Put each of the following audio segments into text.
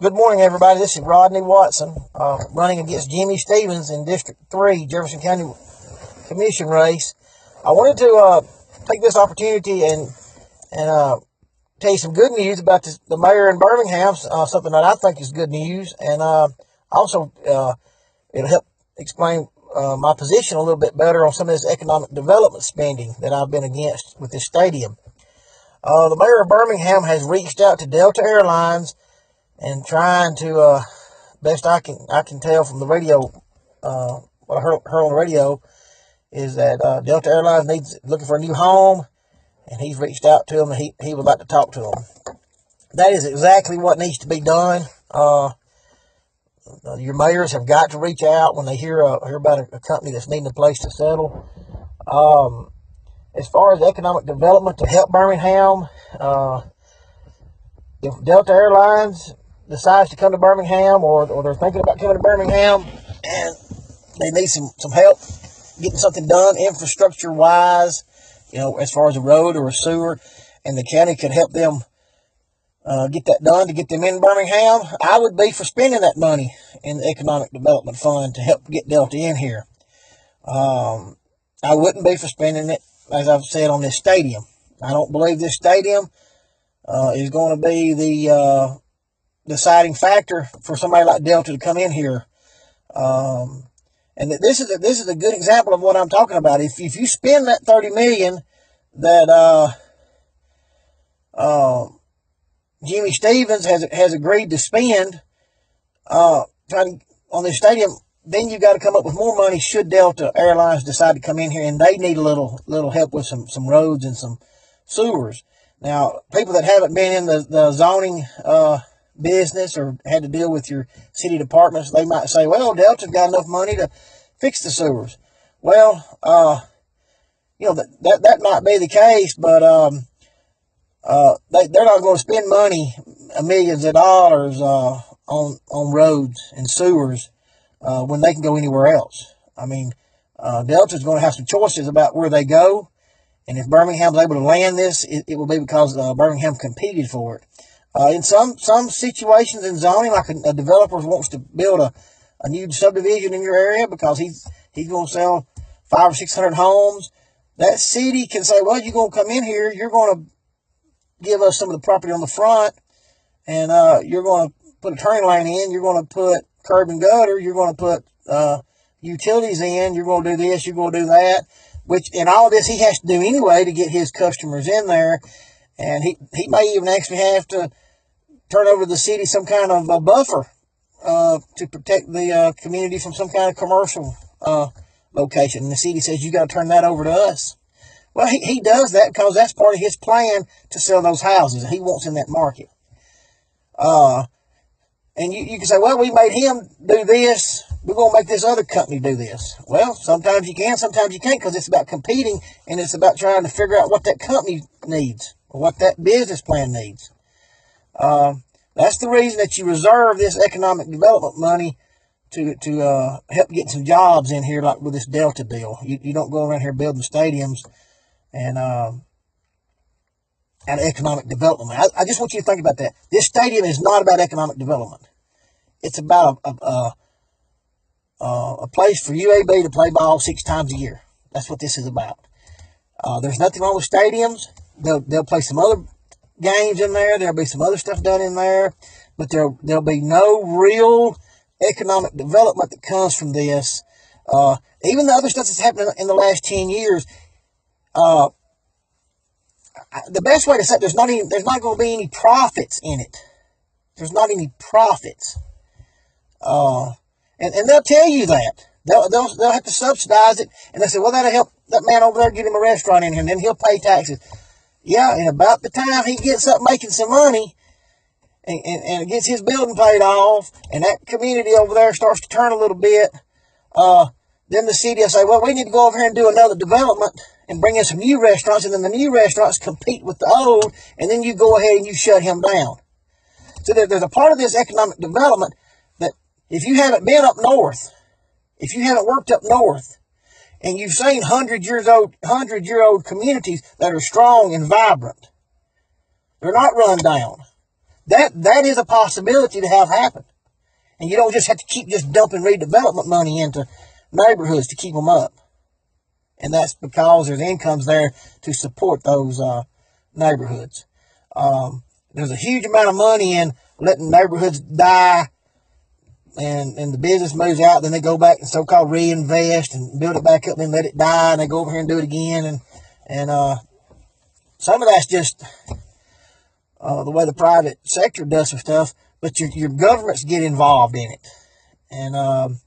Good morning, everybody. This is Rodney Watson, running against Jimmy Stevens in District 3, Jefferson County Commission race. I wanted to take this opportunity and tell you some good news about the mayor in Birmingham, something that I think is good news, and also it'll help explain my position a little bit better on some of this economic development spending that I've been against with this stadium. The mayor of Birmingham has reached out to Delta Airlines and trying to, best I can tell from the radio, what I heard on the radio, is that Delta Airlines looking for a new home, and he's reached out to them, and he would like to talk to them. That is exactly what needs to be done. Your mayors have got to reach out when they hear about a company that's needing a place to settle. As far as economic development to help Birmingham, if Delta Airlines decides to come to Birmingham, or they're thinking about coming to Birmingham, and they need some help getting something done infrastructure wise, as far as a road or a sewer, and the county could help them get that done to get them in Birmingham, I would be for spending that money in the economic development fund to help get Delta in here. I wouldn't be for spending it, as I've said, on this stadium. I don't believe this stadium is going to be the deciding factor for somebody like Delta to come in here. And this is a good example of what I'm talking about. If you spend that $30 million that Jimmy Stevens has agreed to spend on this stadium, then you got to come up with more money should Delta Airlines decide to come in here, and they need a little help with some roads and some sewers. Now, people that haven't been in the zoning business or had to deal with your city departments, they might say, well, Delta's got enough money to fix the sewers. Well, that might be the case, but they're not going to spend money, millions of dollars on roads and sewers when they can go anywhere else. I mean, Delta's going to have some choices about where they go. And if Birmingham's able to land this, it will be because Birmingham competed for it. In some situations in zoning, like a developer wants to build a new subdivision in your area because he's going to sell 500 or 600 homes, that city can say, well, you're going to come in here, you're going to give us some of the property on the front, and you're going to put a turning lane in, you're going to put curb and gutter, you're going to put utilities in, you're going to do this, you're going to do that. Which, in all this, he has to do anyway to get his customers in there. And he may even actually have to turn over to the city some kind of a buffer to protect the community from some kind of commercial location. And the city says, you got to turn that over to us. Well, he does that because that's part of his plan to sell those houses that he wants in that market. And you can say, well, we made him do this, we're going to make this other company do this. Well, sometimes you can, sometimes you can't, because it's about competing, and it's about trying to figure out what that company needs, or what that business plan needs. That's the reason that you reserve this economic development money to help get some jobs in here, like with this Delta deal. You don't go around here building stadiums and out of economic development. I just want you to think about that. This stadium is not about economic development. It's about a place for UAB to play ball 6 times a year. That's what this is about. There's nothing wrong with stadiums. They'll play some other games in there. There'll be some other stuff done in there. But there'll be no real economic development that comes from this. Even the other stuff that's happened in the last 10 years, the best way to say it, there's not going to be any profits in it. There's not any profits. And they'll tell you that. They'll have to subsidize it, and they say, well, that'll help that man over there get him a restaurant in here, and then he'll pay taxes. Yeah, and about the time he gets up making some money and gets his building paid off, and that community over there starts to turn a little bit, then the city will say, well, we need to go over here and do another development and bring in some new restaurants, and then the new restaurants compete with the old, and then you go ahead and you shut him down. So there's a part of this economic development that if you haven't been up north, if you haven't worked up north, and you've seen 100-year-old communities that are strong and vibrant, they're not run down. That is a possibility to have happen. And you don't just have to keep just dumping redevelopment money into neighborhoods to keep them up. And that's because there's incomes there to support those neighborhoods. There's a huge amount of money in letting neighborhoods die, and the business moves out, then they go back and so-called reinvest and build it back up, then let it die, and they go over here and do it again. And some of that's just the way the private sector does some stuff, but your governments get involved in it. And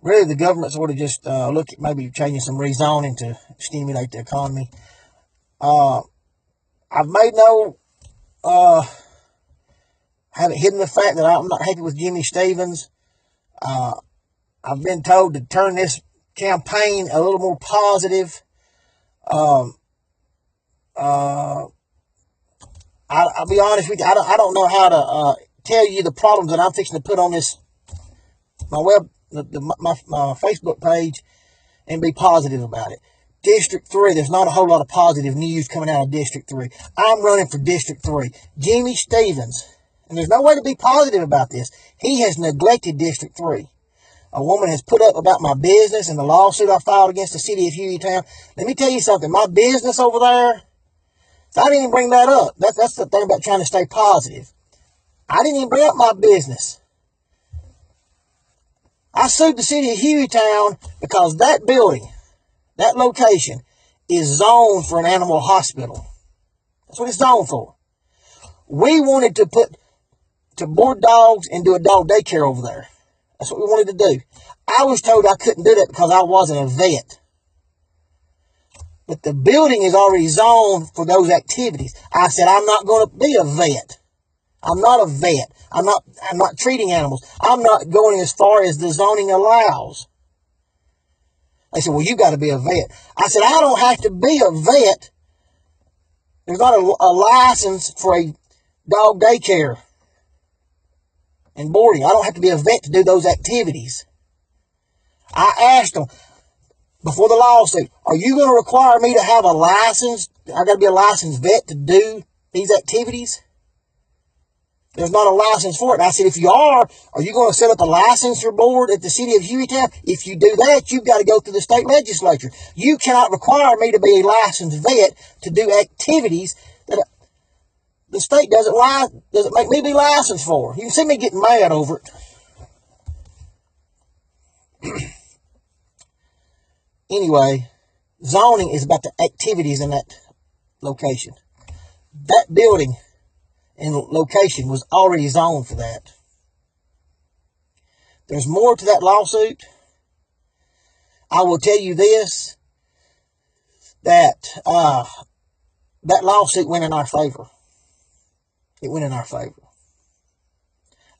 really, the governments ought to just look at maybe changing some rezoning to stimulate the economy. I've made haven't hidden the fact that I'm not happy with Jimmy Stevens. I've been told to turn this campaign a little more positive. I'll be honest with you. I don't know how to tell you the problems that I'm fixing to put on this my Facebook page and be positive about it. District 3, there's not a whole lot of positive news coming out of District 3. I'm running for District 3. Jimmy Stevens, and there's no way to be positive about this, he has neglected District 3. A woman has put up about my business and the lawsuit I filed against the city of Hueytown. Let me tell you something. My business over there, I didn't even bring that up. That's the thing about trying to stay positive. I didn't even bring up my business. I sued the city of Hueytown because that building, that location, is zoned for an animal hospital. That's what it's zoned for. We wanted to board dogs and do a dog daycare over there. That's what we wanted to do. I was told I couldn't do that because I wasn't a vet. But the building is already zoned for those activities. I said, I'm not going to be a vet. I'm not a vet. I'm not treating animals. I'm not going as far as the zoning allows. They said, well, you got to be a vet. I said, I don't have to be a vet. There's not a license for a dog daycare and boarding. I don't have to be a vet to do those activities. I asked them before the lawsuit, are you going to require me to have a license? I got to be a licensed vet to do these activities? There's not a license for it. And I said, if you are you going to set up a licensure board at the city of Hueytown? If you do that, you've got to go through the state legislature. You cannot require me to be a licensed vet to do activities that the state doesn't make me be licensed for. You can see me getting mad over it. Anyway, zoning is about the activities in that location. That building and location was already zoned for that. There's more to that lawsuit. I will tell you this, that that lawsuit went in our favor. It went in our favor.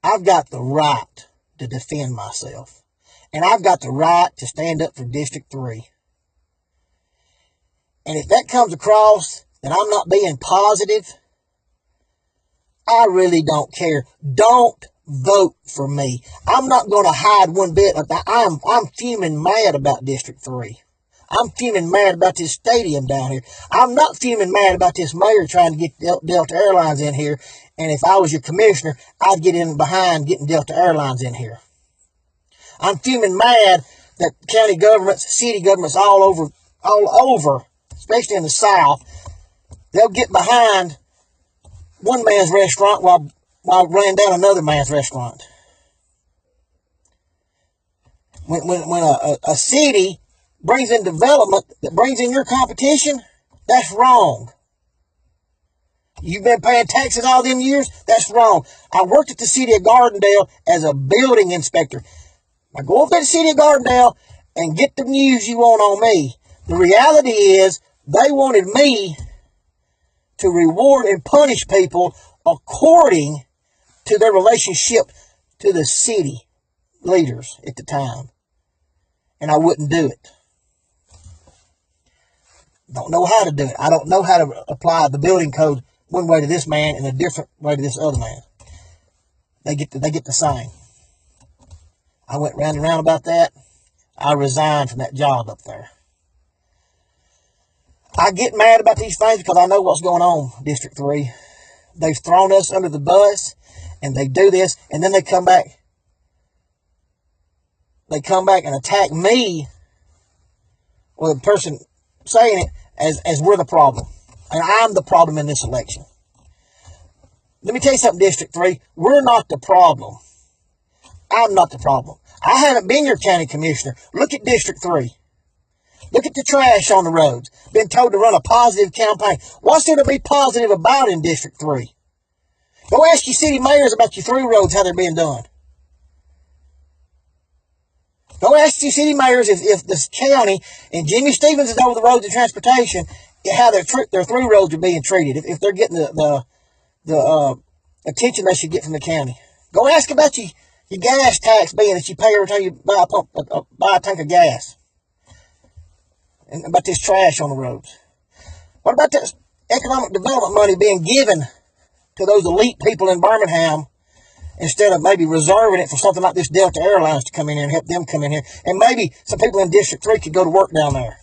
I've got the right to defend myself. And I've got the right to stand up for District 3. And if that comes across that I'm not being positive, I really don't care. Don't vote for me. I'm not going to hide one bit of that. I'm fuming mad about District 3. I'm fuming mad about this stadium down here. I'm not fuming mad about this mayor trying to get Delta Airlines in here. And if I was your commissioner, I'd get in behind getting Delta Airlines in here. I'm fuming mad that county governments, city governments all over, especially in the South, they'll get behind one man's restaurant while running down another man's restaurant. When a city brings in development that brings in your competition, that's wrong. You've been paying taxes all them years, that's wrong. I worked at the city of Gardendale as a building inspector. I go over to the city of Gardendale and get the news you want on me. The reality is they wanted me to reward and punish people according to their relationship to the city leaders at the time. And I wouldn't do it. Don't know how to do it. I don't know how to apply the building code one way to this man and a different way to this other man. They get the same. I went round and round about that. I resigned from that job up there. I get mad about these things because I know what's going on, District 3. they've thrown us under the bus, and they do this, and then they come back. They come back and attack me, or the person saying it, as we're the problem. And I'm the problem in this election. Let me tell you something, District 3. We're not the problem. I'm not the problem. I haven't been your county commissioner. Look at District 3. Look at the trash on the roads. Been told to run a positive campaign. What's there to be positive about in District 3? Go ask your city mayors about your through roads, how they're being done. Go ask your city mayors if this county and Jimmy Stevens is over the roads and transportation, how their through roads are being treated. If they're getting the attention they should get from the county. Go ask about your gas tax being that you pay every time you buy a tank of gas. And about this trash on the roads. What about this economic development money being given to those elite people in Birmingham instead of maybe reserving it for something like this Delta Airlines to come in here and help them come in here? And maybe some people in District 3 could go to work down there.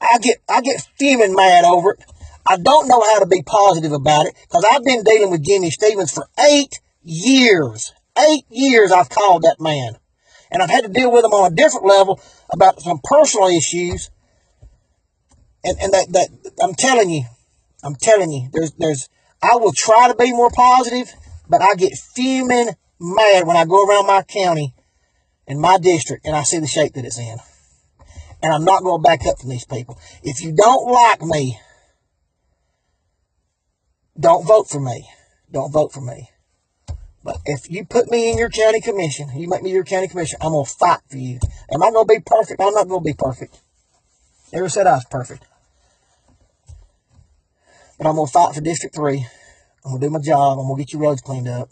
I get fuming mad over it. I don't know how to be positive about it because I've been dealing with Jimmy Stevens for 8 years. 8 years I've called that man. And I've had to deal with him on a different level about some personal issues. And that I'm telling you, I will try to be more positive, but I get fuming mad when I go around my county and my district and I see the shape that it's in. And I'm not going to back up from these people. If you don't like me, don't vote for me. Don't vote for me. But if you put me in your county commission, you make me your county commissioner, I'm going to fight for you. Am I going to be perfect? I'm not going to be perfect. Never said I was perfect. But I'm going to fight for District 3. I'm going to do my job. I'm going to get your roads cleaned up.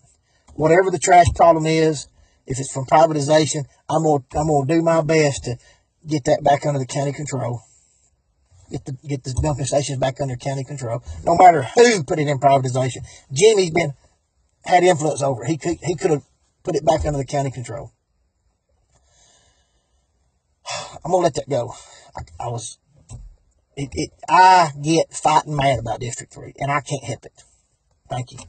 Whatever the trash problem is, if it's from privatization, I'm going to do my best to get that back under the county control. Get the dumping stations back under county control. No matter who put it in privatization. Jimmy's had influence over it. He could have put it back under the county control. I'm going to let that go. I get fighting mad about District 3, and I can't help it. Thank you.